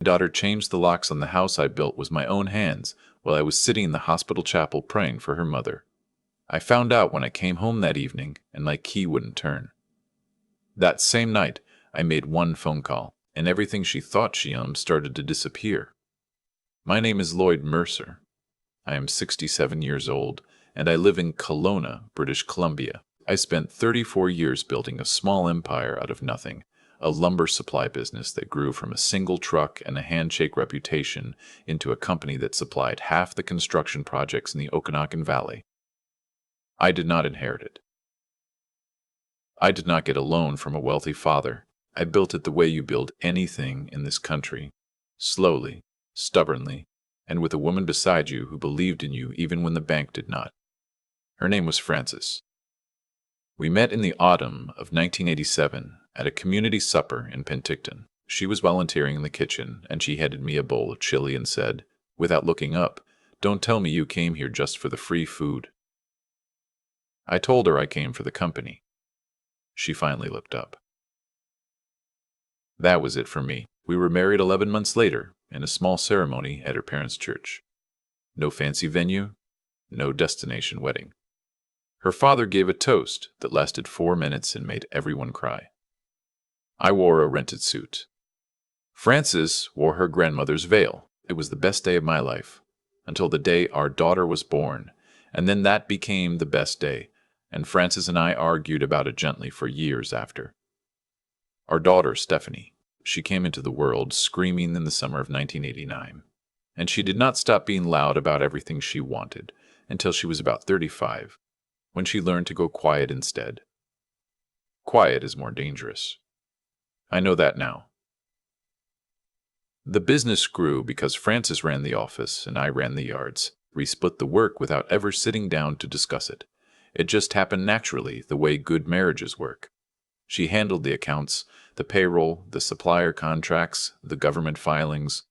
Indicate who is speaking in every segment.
Speaker 1: My daughter changed the locks on the house I built with my own hands while I was sitting in the hospital chapel praying for her mother. I found out when I came home that evening and my key wouldn't turn. That same night, I made one phone call, and everything she thought she owned started to disappear. My name is Lloyd Mercer. I am 67 years old, and I live in Kelowna, British Columbia. I spent 34 years building a small empire out of nothing, a lumber supply business that grew from a single truck and a handshake reputation into a company that supplied half the construction projects in the Okanagan Valley. I did not inherit it. I did not get a loan from a wealthy father. I built it the way you build anything in this country, slowly, stubbornly, and with a woman beside you who believed in you even when the bank did not. Her name was Frances. We met in the autumn of 1987 at a community supper in Penticton. She was volunteering in the kitchen, and she handed me a bowl of chili and said, without looking up, "Don't tell me you came here just for the free food." I told her I came for the company. She finally looked up. That was it for me. We were married 11 months later in a small ceremony at her parents' church. No fancy venue, no destination wedding. Her father gave a toast that lasted 4 minutes and made everyone cry. I wore a rented suit. Frances wore her grandmother's veil. It was the best day of my life, until the day our daughter was born, and then that became the best day, and Frances and I argued about it gently for years after. Our daughter, Stephanie, she came into the world screaming in the summer of 1989, and she did not stop being loud about everything she wanted until she was about 35, when she learned to go quiet instead. Quiet is more dangerous. I know that now. The business grew because Frances ran the office and I ran the yards. We split the work without ever sitting down to discuss it. It just happened naturally, the way good marriages work. She handled the accounts, the payroll, the supplier contracts, the government filings.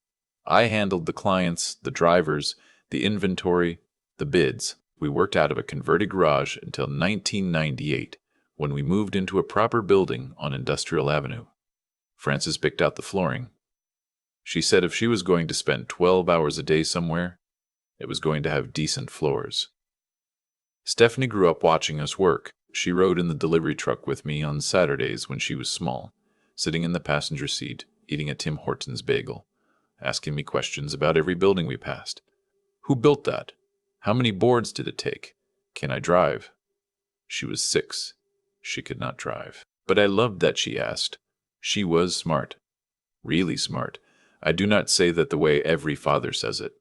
Speaker 1: I handled the clients, the drivers, the inventory, the bids. We worked out of a converted garage until 1998, when we moved into a proper building on Industrial Avenue. Frances picked out the flooring. She said if she was going to spend 12 hours a day somewhere, it was going to have decent floors. Stephanie grew up watching us work. She rode in the delivery truck with me on Saturdays when she was small, sitting in the passenger seat, eating a Tim Hortons bagel, asking me questions about every building we passed. Who built that? How many boards did it take? Can I drive? She was 6. She could not drive. But I loved that she asked. She was smart. Really smart. I do not say that the way every father says it.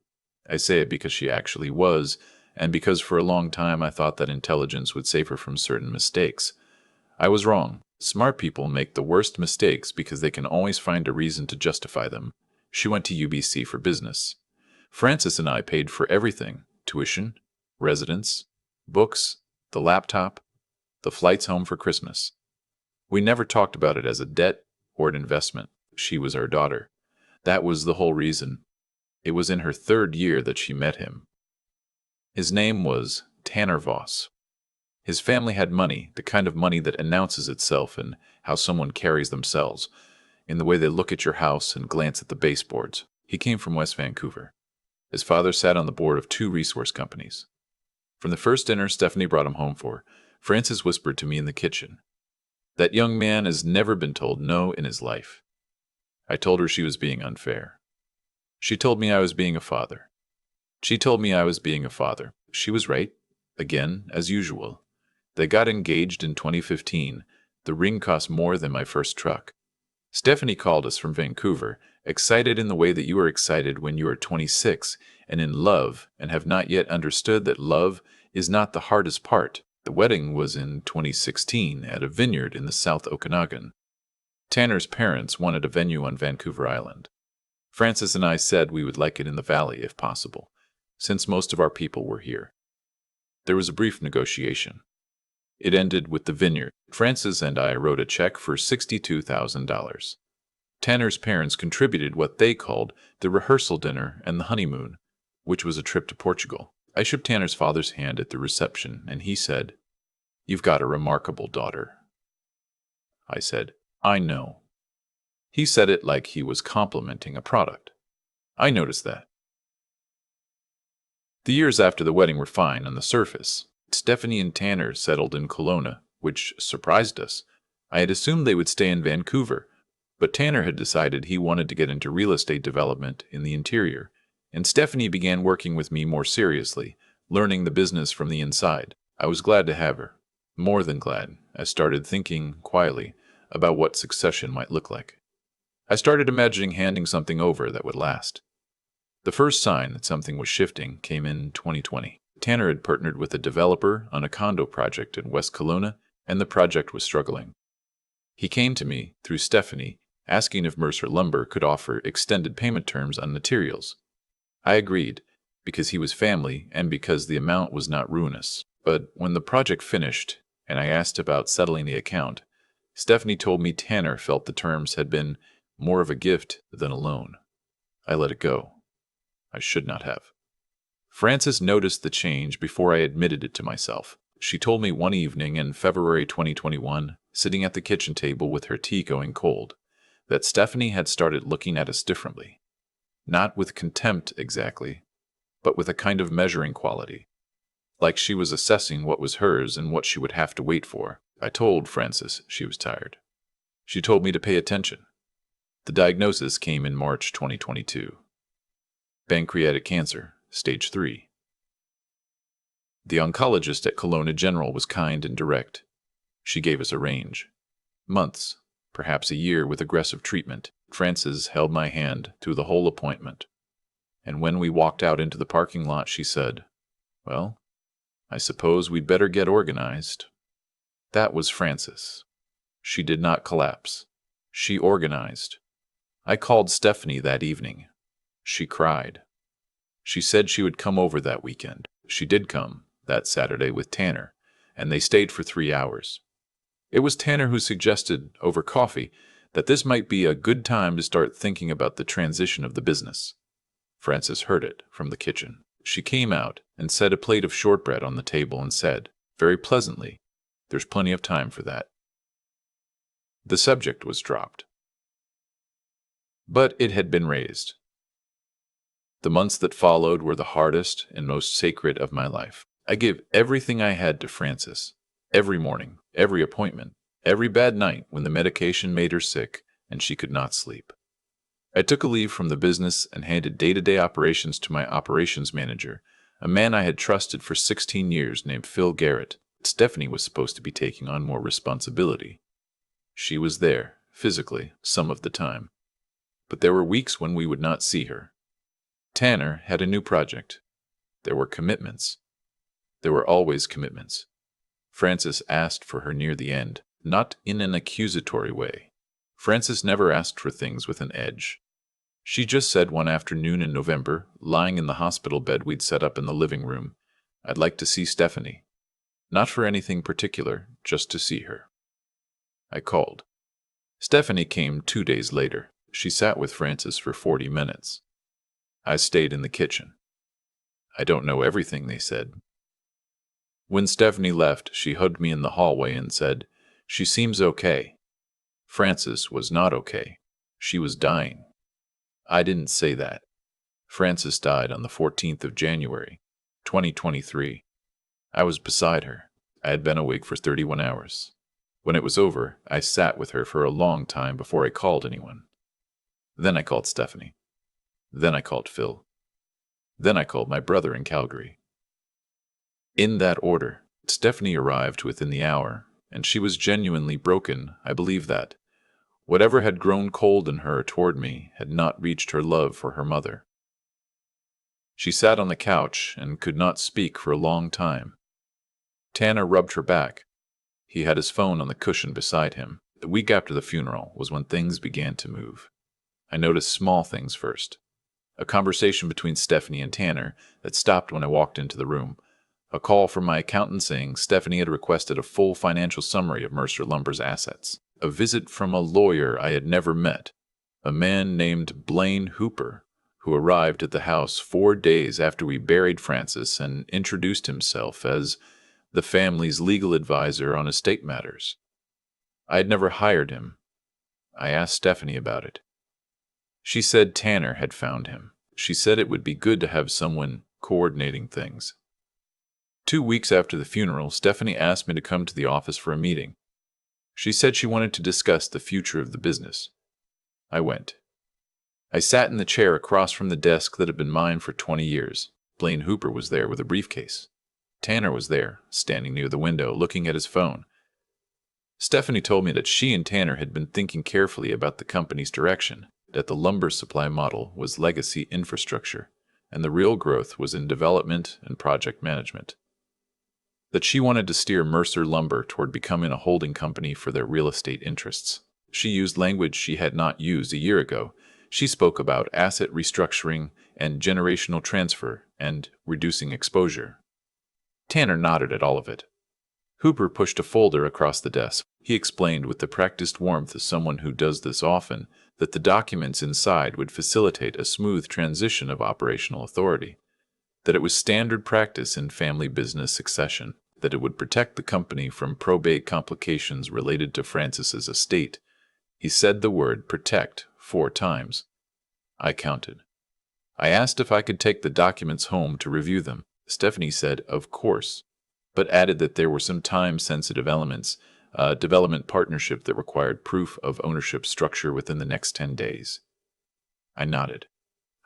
Speaker 1: I say it because she actually was, and because for a long time I thought that intelligence would save her from certain mistakes. I was wrong. Smart people make the worst mistakes because they can always find a reason to justify them. She went to UBC for business. Frances and I paid for everything: tuition, residence, books, the laptop, the flights home for Christmas. We never talked about it as a debt or an investment. She was our daughter. That was the whole reason. It was in her 3rd year that she met him. His name was Tanner Voss. His family had money, the kind of money that announces itself in how someone carries themselves, in the way they look at your house and glance at the baseboards. He came from West Vancouver. His father sat on the board of 2 resource companies. From the first dinner Stephanie brought him home for, Frances whispered to me in the kitchen, "That young man has never been told no in his life." I told her she was being unfair. She told me I was being a father. She was right, again, as usual. They got engaged in 2015. The ring cost more than my first truck. Stephanie called us from Vancouver, excited in the way that you are excited when you are 26 and in love and have not yet understood that love is not the hardest part. The wedding was in 2016 at a vineyard in the South Okanagan. Tanner's parents wanted a venue on Vancouver Island. Frances and I said we would like it in the valley if possible, since most of our people were here. There was a brief negotiation. It ended with the vineyard. Frances and I wrote a check for $62,000. Tanner's parents contributed what they called the rehearsal dinner and the honeymoon, which was a trip to Portugal. I shook Tanner's father's hand at the reception, and he said, "You've got a remarkable daughter." I said, "I know." He said it like he was complimenting a product. I noticed that. The years after the wedding were fine on the surface. Stephanie and Tanner settled in Kelowna, which surprised us. I had assumed they would stay in Vancouver, but Tanner had decided he wanted to get into real estate development in the interior, and Stephanie began working with me more seriously, learning the business from the inside. I was glad to have her. More than glad. I started thinking, quietly, about what succession might look like. I started imagining handing something over that would last. The first sign that something was shifting came in 2020. Tanner had partnered with a developer on a condo project in West Kelowna, and the project was struggling. He came to me, through Stephanie, asking if Mercer Lumber could offer extended payment terms on materials. I agreed, because he was family and because the amount was not ruinous. But when the project finished, and I asked about settling the account, Stephanie told me Tanner felt the terms had been more of a gift than a loan. I let it go. I should not have. Frances noticed the change before I admitted it to myself. She told me one evening in February 2021, sitting at the kitchen table with her tea going cold, that Stephanie had started looking at us differently. Not with contempt exactly, but with a kind of measuring quality. Like she was assessing what was hers and what she would have to wait for. I told Frances she was tired. She told me to pay attention. The diagnosis came in March 2022. Pancreatic cancer, stage 3. The oncologist at Kelowna General was kind and direct. She gave us a range. Months, perhaps a year with aggressive treatment. Frances held my hand through the whole appointment. And when we walked out into the parking lot, she said, "Well, I suppose we'd better get organized." That was Frances. She did not collapse. She organized. I called Stephanie that evening. She cried. She said she would come over that weekend. She did come, that Saturday with Tanner, and they stayed for 3 hours. It was Tanner who suggested, over coffee, that this might be a good time to start thinking about the transition of the business. Frances heard it from the kitchen. She came out and set a plate of shortbread on the table and said, very pleasantly, "There's plenty of time for that." The subject was dropped. But it had been raised. The months that followed were the hardest and most sacred of my life. I gave everything I had to Frances. Every morning, every appointment, every bad night when the medication made her sick and she could not sleep. I took a leave from the business and handed day-to-day operations to my operations manager, a man I had trusted for 16 years named Phil Garrett. Stephanie was supposed to be taking on more responsibility. She was there, physically, some of the time. But there were weeks when we would not see her. Tanner had a new project. There were commitments. There were always commitments. Frances asked for her near the end, not in an accusatory way. Frances never asked for things with an edge. She just said one afternoon in November, lying in the hospital bed we'd set up in the living room, "I'd like to see Stephanie." Not for anything particular, just to see her. I called. Stephanie came 2 days later. She sat with Frances for 40 minutes. I stayed in the kitchen. "I don't know everything," they said. When Stephanie left, she hugged me in the hallway and said, "She seems okay." Frances was not okay. She was dying. I didn't say that. Frances died on the 14th of January, 2023. I was beside her. I had been awake for 31 hours. When it was over, I sat with her for a long time before I called anyone. Then I called Stephanie. Then I called Phil. Then I called my brother in Calgary. In that order, Stephanie arrived within the hour, and she was genuinely broken, I believe that. Whatever had grown cold in her toward me had not reached her love for her mother. She sat on the couch and could not speak for a long time. Tanner rubbed her back. He had his phone on the cushion beside him. The week after the funeral was when things began to move. I noticed small things first. A conversation between Stephanie and Tanner that stopped when I walked into the room. A call from my accountant saying Stephanie had requested a full financial summary of Mercer Lumber's assets. A visit from a lawyer I had never met, a man named Blaine Hooper, who arrived at the house 4 days after we buried Frances and introduced himself as the family's legal advisor on estate matters. I had never hired him. I asked Stephanie about it. She said Tanner had found him. She said it would be good to have someone coordinating things. 2 weeks after the funeral, Stephanie asked me to come to the office for a meeting. She said she wanted to discuss the future of the business. I went. I sat in the chair across from the desk that had been mine for 20 years. Blaine Hooper was there with a briefcase. Tanner was there, standing near the window, looking at his phone. Stephanie told me that she and Tanner had been thinking carefully about the company's direction, that the lumber supply model was legacy infrastructure, and the real growth was in development and project management. That she wanted to steer Mercer Lumber toward becoming a holding company for their real estate interests. She used language she had not used a year ago. She spoke about asset restructuring and generational transfer and reducing exposure. Tanner nodded at all of it. Hooper pushed a folder across the desk. He explained with the practiced warmth of someone who does this often that the documents inside would facilitate a smooth transition of operational authority, that it was standard practice in family business succession, that it would protect the company from probate complications related to Francis's estate. He said the word protect 4 times. I counted. I asked if I could take the documents home to review them. Stephanie said, of course, but added that there were some time-sensitive elements, a development partnership that required proof of ownership structure within the next 10 days. I nodded.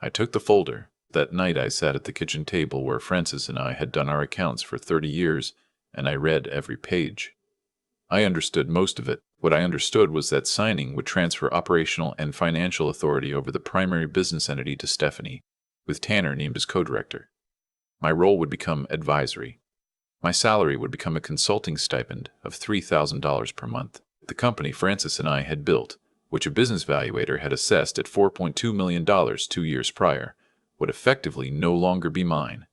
Speaker 1: I took the folder. That night I sat at the kitchen table where Francis and I had done our accounts for 30 years, and I read every page. I understood most of it. What I understood was that signing would transfer operational and financial authority over the primary business entity to Stephanie, with Tanner named as co-director. My role would become advisory. My salary would become a consulting stipend of $3,000 per month. The company Francis and I had built, which a business valuator had assessed at $4.2 million 2 years prior, would effectively no longer be mine.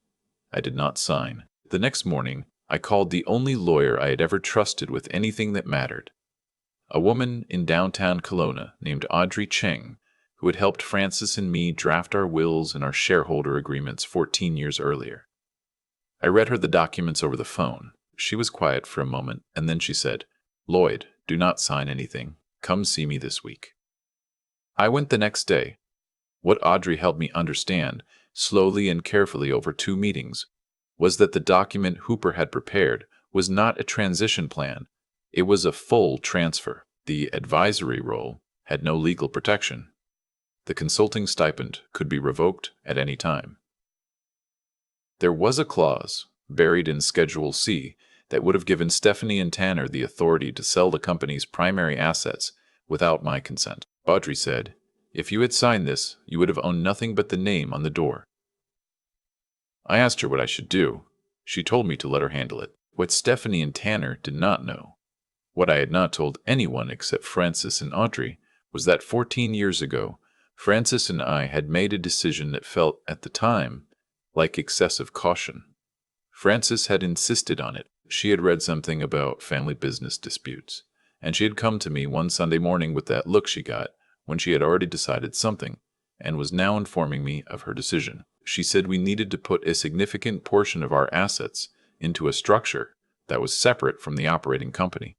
Speaker 1: I did not sign. The next morning, I called the only lawyer I had ever trusted with anything that mattered. A woman in downtown Kelowna named Audrey Cheng, who had helped Francis and me draft our wills and our shareholder agreements 14 years earlier. I read her the documents over the phone. She was quiet for a moment, and then she said, "Lloyd, do not sign anything. Come see me this week." I went the next day. What Audrey helped me understand, slowly and carefully over 2 meetings, was that the document Hooper had prepared was not a transition plan. It was a full transfer. The advisory role had no legal protection. The consulting stipend could be revoked at any time. There was a clause, buried in Schedule C, that would have given Stephanie and Tanner the authority to sell the company's primary assets without my consent. Audrey said, "If you had signed this, you would have owned nothing but the name on the door." I asked her what I should do. She told me to let her handle it. What Stephanie and Tanner did not know, what I had not told anyone except Francis and Audrey, was that 14 years ago, Francis and I had made a decision that felt, at the time, like excessive caution. Francis had insisted on it. She had read something about family business disputes, and she had come to me one Sunday morning with that look she got when she had already decided something, and was now informing me of her decision. She said we needed to put a significant portion of our assets into a structure that was separate from the operating company,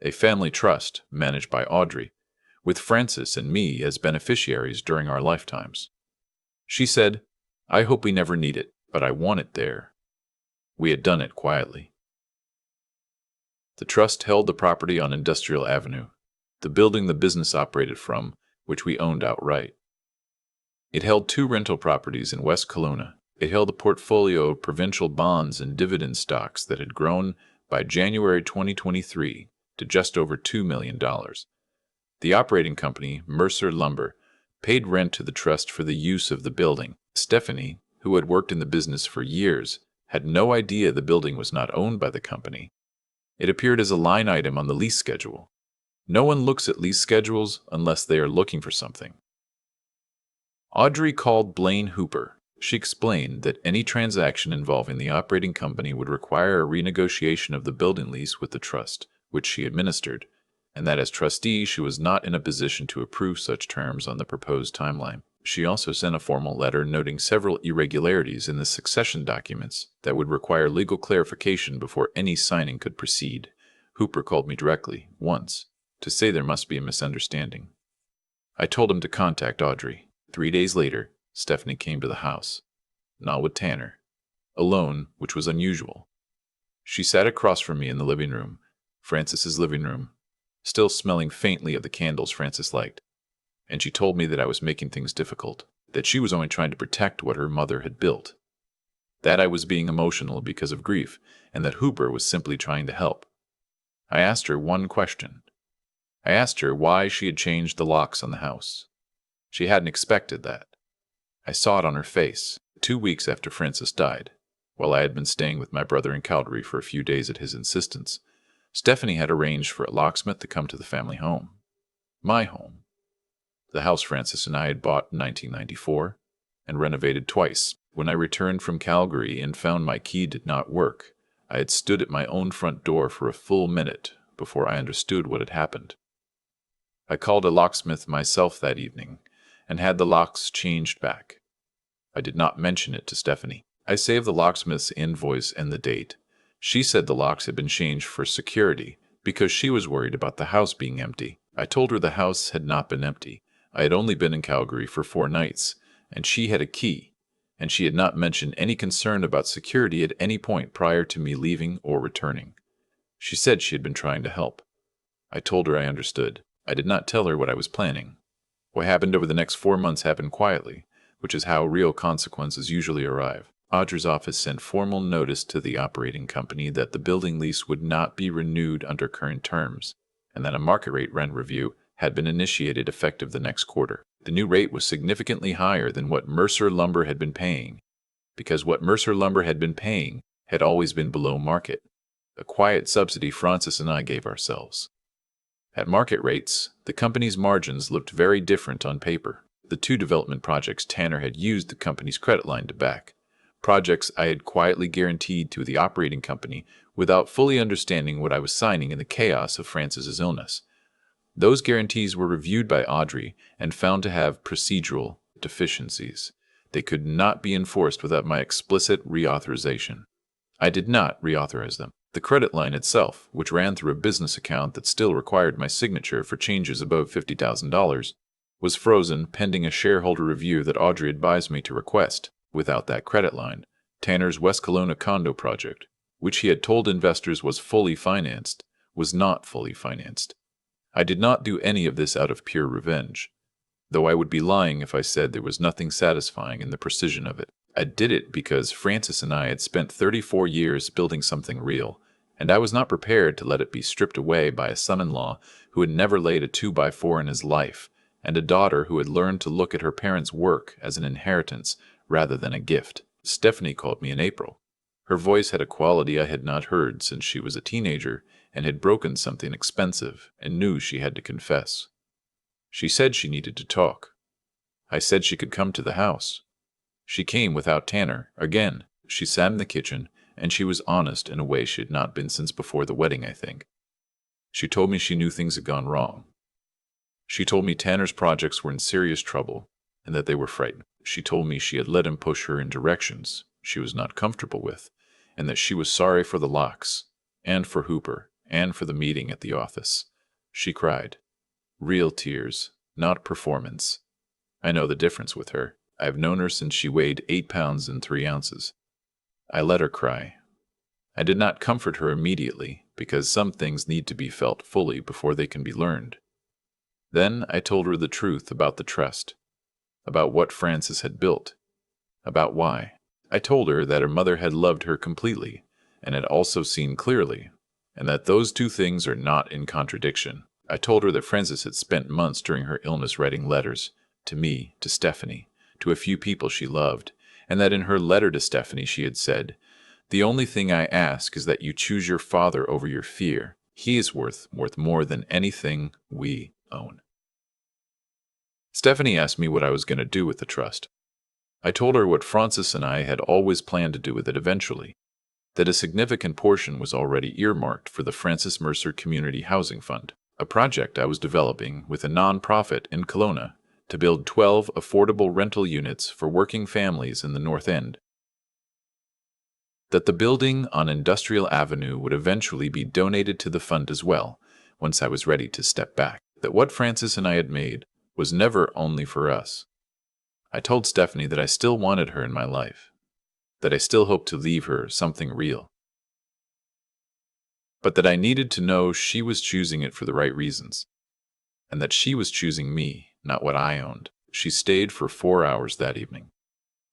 Speaker 1: a family trust managed by Audrey, with Francis and me as beneficiaries during our lifetimes. She said, "I hope we never need it, but I want it there." We had done it quietly. The trust held the property on Industrial Avenue, the building the business operated from, which we owned outright. It held 2 rental properties in West Kelowna. It held a portfolio of provincial bonds and dividend stocks that had grown by January 2023 to just over $2 million. The operating company, Mercer Lumber, paid rent to the trust for the use of the building. Stephanie, who had worked in the business for years, had no idea the building was not owned by the company. It appeared as a line item on the lease schedule. No one looks at lease schedules unless they are looking for something. Audrey called Blaine Hooper. She explained that any transaction involving the operating company would require a renegotiation of the building lease with the trust, which she administered, and that as trustee she was not in a position to approve such terms on the proposed timeline. She also sent a formal letter noting several irregularities in the succession documents that would require legal clarification before any signing could proceed. Hooper called me directly, once, to say there must be a misunderstanding. I told him to contact Audrey. 3 days later, Stephanie came to the house. Not with Tanner. Alone, which was unusual. She sat across from me in the living room, Francis's living room, still smelling faintly of the candles Francis liked. And she told me that I was making things difficult, that she was only trying to protect what her mother had built, that I was being emotional because of grief, and that Hooper was simply trying to help. I asked her one question. I asked her why she had changed the locks on the house. She hadn't expected that. I saw it on her face, 2 weeks after Francis died. While I had been staying with my brother in Calgary for a few days at his insistence, Stephanie had arranged for a locksmith to come to the family home. My home. The house Francis and I had bought in 1994 and renovated twice. When I returned from Calgary and found my key did not work, I had stood at my own front door for a full minute before I understood what had happened. I called a locksmith myself that evening and had the locks changed back. I did not mention it to Stephanie. I saved the locksmith's invoice and the date. She said the locks had been changed for security because she was worried about the house being empty. I told her the house had not been empty. I had only been in Calgary for 4 nights, and she had a key, and she had not mentioned any concern about security at any point prior to me leaving or returning. She said she had been trying to help. I told her I understood. I did not tell her what I was planning. What happened over the next 4 months happened quietly, which is how real consequences usually arrive. Audrey's office sent formal notice to the operating company that the building lease would not be renewed under current terms, and that a market rate rent review had been initiated effective the next quarter. The new rate was significantly higher than what Mercer Lumber had been paying, because what Mercer Lumber had been paying had always been below market, a quiet subsidy Francis and I gave ourselves. At market rates, the company's margins looked very different on paper. The 2 development projects Tanner had used the company's credit line to back, projects I had quietly guaranteed to the operating company without fully understanding what I was signing in the chaos of Francis's illness. Those guarantees were reviewed by Audrey and found to have procedural deficiencies. They could not be enforced without my explicit reauthorization. I did not reauthorize them. The credit line itself, which ran through a business account that still required my signature for changes above $50,000, was frozen pending a shareholder review that Audrey advised me to request. Without that credit line, Tanner's West Kelowna condo project, which he had told investors was fully financed, was not fully financed. I did not do any of this out of pure revenge, though I would be lying if I said there was nothing satisfying in the precision of it. I did it because Francis and I had spent 34 years building something real, and I was not prepared to let it be stripped away by a son-in-law who had never laid a 2x4 in his life, and a daughter who had learned to look at her parents' work as an inheritance rather than a gift. Stephanie called me in April. Her voice had a quality I had not heard since she was a teenager and had broken something expensive and knew she had to confess. She said she needed to talk. I said she could come to the house. She came without Tanner. Again, she sat in the kitchen, and she was honest in a way she had not been since before the wedding, I think. She told me she knew things had gone wrong. She told me Tanner's projects were in serious trouble and that they were frightened. She told me she had let him push her in directions she was not comfortable with, and that she was sorry for the locks, and for Hooper, and for the meeting at the office. She cried. Real tears, not performance. I know the difference with her. I have known her since she weighed 8 pounds and 3 ounces. I let her cry. I did not comfort her immediately, because some things need to be felt fully before they can be learned. Then I told her the truth about the trust, about what Francis had built, about why. I told her that her mother had loved her completely, and had also seen clearly, and that those 2 things are not in contradiction. I told her that Francis had spent months during her illness writing letters, to me, to Stephanie, to a few people she loved, and that in her letter to Stephanie she had said, "The only thing I ask is that you choose your father over your fear. He is worth more than anything we own." Stephanie asked me what I was going to do with the trust. I told her what Francis and I had always planned to do with it eventually, that a significant portion was already earmarked for the Francis Mercer Community Housing Fund, a project I was developing with a non-profit in Kelowna to build 12 affordable rental units for working families in the North End. That the building on Industrial Avenue would eventually be donated to the fund as well, once I was ready to step back, that what Frances and I had made was never only for us. I told Stephanie that I still wanted her in my life, that I still hoped to leave her something real, but that I needed to know she was choosing it for the right reasons, and that she was choosing me, not what I owned. She stayed for 4 hours that evening.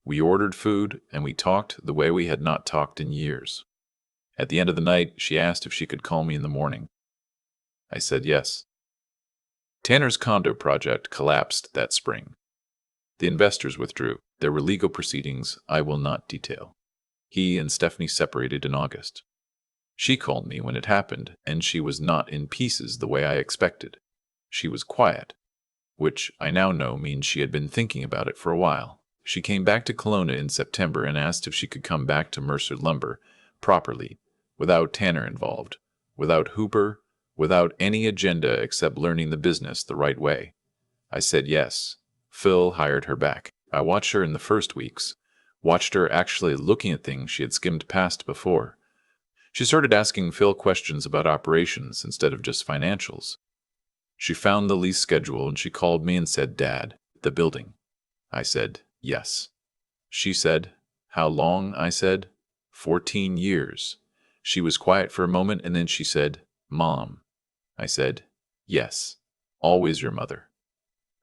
Speaker 1: We ordered food, and we talked the way we had not talked in years. At the end of the night, she asked if she could call me in the morning. I said yes. Tanner's condo project collapsed that spring. The investors withdrew. There were legal proceedings I will not detail. He and Stephanie separated in August. She called me when it happened, and she was not in pieces the way I expected. She was quiet, which I now know means she had been thinking about it for a while. She came back to Kelowna in September and asked if she could come back to Mercer Lumber properly, without Tanner involved, without Hooper, without any agenda except learning the business the right way. I said yes. Phil hired her back. I watched her in the first weeks, watched her actually looking at things she had skimmed past before. She started asking Phil questions about operations instead of just financials. She found the lease schedule and she called me and said, "Dad, the building." I said, "Yes." She said, "How long?" I said, 14 years. She was quiet for a moment and then she said, "Mom." I said, "Yes, always your mother."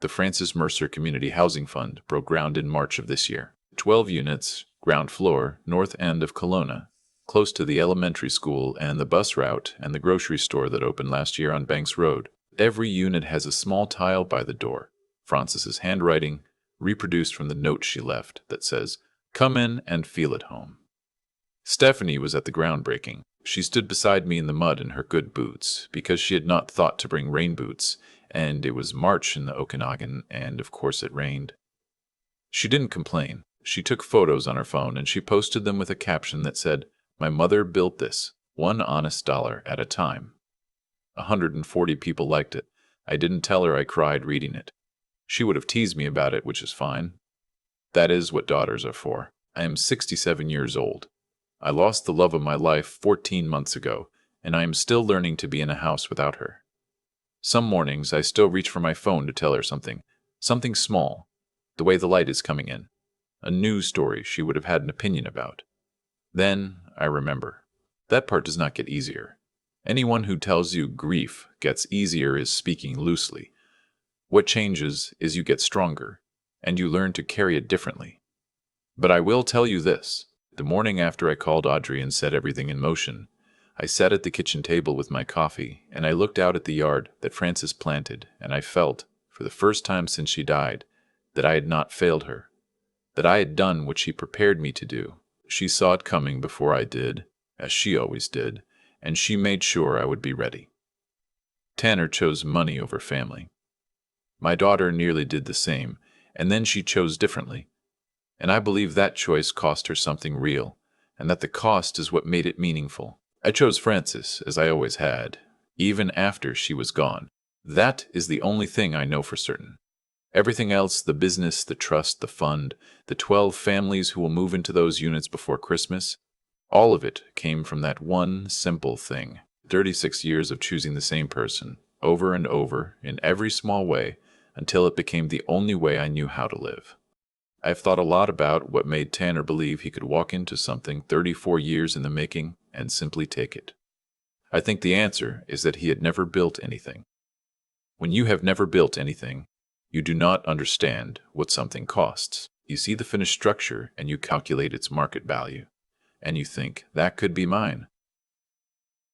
Speaker 1: The Frances Mercer Community Housing Fund broke ground in March of this year. 12 units, ground floor, north end of Kelowna, close to the elementary school and the bus route and the grocery store that opened last year on Banks Road. Every unit has a small tile by the door, Frances's handwriting, reproduced from the note she left, that says, "Come in and feel at home." Stephanie was at the groundbreaking. She stood beside me in the mud in her good boots, because she had not thought to bring rain boots, and it was March in the Okanagan, and of course it rained. She didn't complain. She took photos on her phone, and she posted them with a caption that said, "My mother built this, one honest dollar at a time." 140 people liked it. I didn't tell her I cried reading it. She would have teased me about it, which is fine. That is what daughters are for. I am 67 years old. I lost the love of my life 14 months ago, and I am still learning to be in a house without her. Some mornings I still reach for my phone to tell her something small, the way the light is coming in, a news story she would have had an opinion about. Then I remember. That part does not get easier. Anyone who tells you grief gets easier is speaking loosely. What changes is you get stronger, and you learn to carry it differently. But I will tell you this. The morning after I called Audrey and set everything in motion, I sat at the kitchen table with my coffee, and I looked out at the yard that Frances planted, and I felt, for the first time since she died, that I had not failed her, that I had done what she prepared me to do. She saw it coming before I did, as she always did, and she made sure I would be ready. Tanner chose money over family. My daughter nearly did the same, and then she chose differently. And I believe that choice cost her something real, and that the cost is what made it meaningful. I chose Frances, as I always had, even after she was gone. That is the only thing I know for certain. Everything else, the business, the trust, the fund, the 12 families who will move into those units before Christmas, all of it came from that one simple thing. 36 years of choosing the same person, over and over, in every small way, until it became the only way I knew how to live. I've thought a lot about what made Tanner believe he could walk into something 34 years in the making and simply take it. I think the answer is that he had never built anything. When you have never built anything, you do not understand what something costs. You see the finished structure and you calculate its market value, and you think, that could be mine.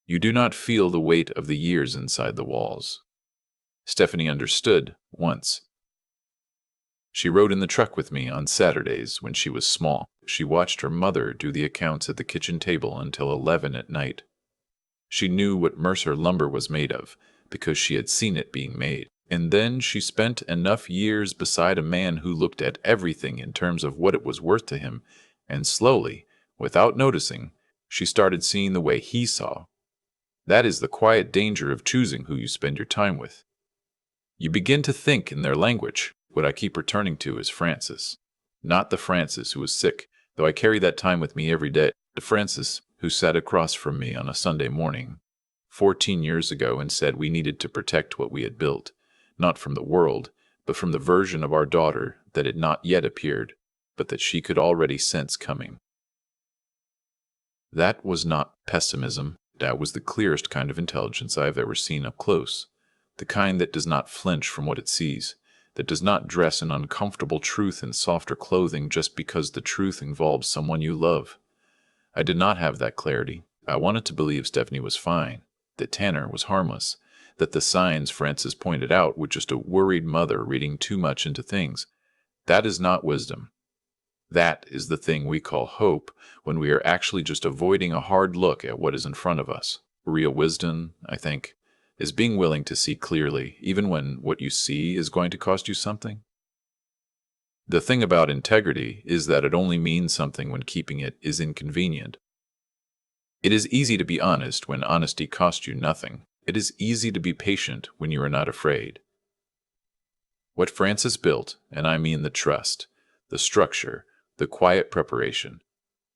Speaker 1: You do not feel the weight of the years inside the walls. Stephanie understood once. She rode in the truck with me on Saturdays when she was small. She watched her mother do the accounts at the kitchen table until 11 at night. She knew what Mercer lumber was made of because she had seen it being made. And then she spent enough years beside a man who looked at everything in terms of what it was worth to him, and slowly, without noticing, she started seeing the way he saw. That is the quiet danger of choosing who you spend your time with. You begin to think in their language. What I keep returning to is Frances. Not the Frances who was sick, though I carry that time with me every day. The Frances who sat across from me on a Sunday morning. 14 years ago and said we needed to protect what we had built, not from the world, but from the version of our daughter that had not yet appeared, but that she could already sense coming. That was not pessimism. That was the clearest kind of intelligence I have ever seen up close, the kind that does not flinch from what it sees, that does not dress in uncomfortable truth in softer clothing just because the truth involves someone you love. I did not have that clarity. I wanted to believe Stephanie was fine, that Tanner was harmless, that the signs Francis pointed out were just a worried mother reading too much into things. That is not wisdom. That is the thing we call hope when we are actually just avoiding a hard look at what is in front of us. Real wisdom, I think, is being willing to see clearly, even when what you see is going to cost you something. The thing about integrity is that it only means something when keeping it is inconvenient. It is easy to be honest when honesty costs you nothing. It is easy to be patient when you are not afraid. What Francis built, and I mean the trust, the structure, the quiet preparation,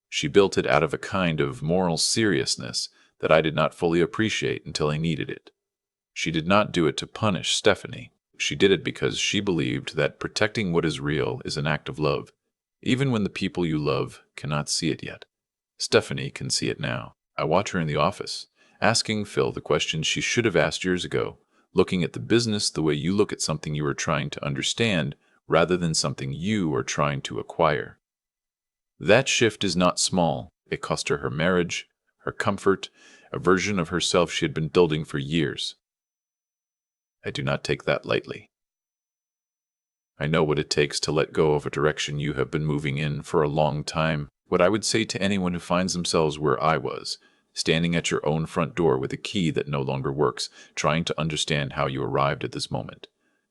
Speaker 1: she built it out of a kind of moral seriousness that I did not fully appreciate until I needed it. She did not do it to punish Stephanie. She did it because she believed that protecting what is real is an act of love, even when the people you love cannot see it yet. Stephanie can see it now. I watch her in the office, asking Phil the questions she should have asked years ago, looking at the business the way you look at something you are trying to understand rather than something you are trying to acquire. That shift is not small. It cost her her marriage, her comfort, a version of herself she had been building for years. I do not take that lightly. I know what it takes to let go of a direction you have been moving in for a long time. What I would say to anyone who finds themselves where I was, standing at your own front door with a key that no longer works, trying to understand how you arrived at this moment,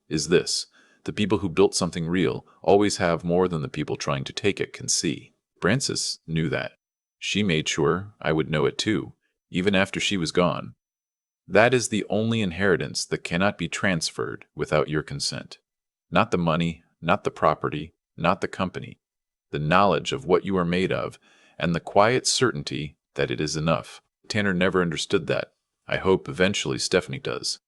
Speaker 1: is this: the people who built something real always have more than the people trying to take it can see. Frances knew that. She made sure I would know it too, even after she was gone. That is the only inheritance that cannot be transferred without your consent. Not the money, not the property, not the company. The knowledge of what you are made of, and the quiet certainty that it is enough. Tanner never understood that. I hope eventually Stephanie does.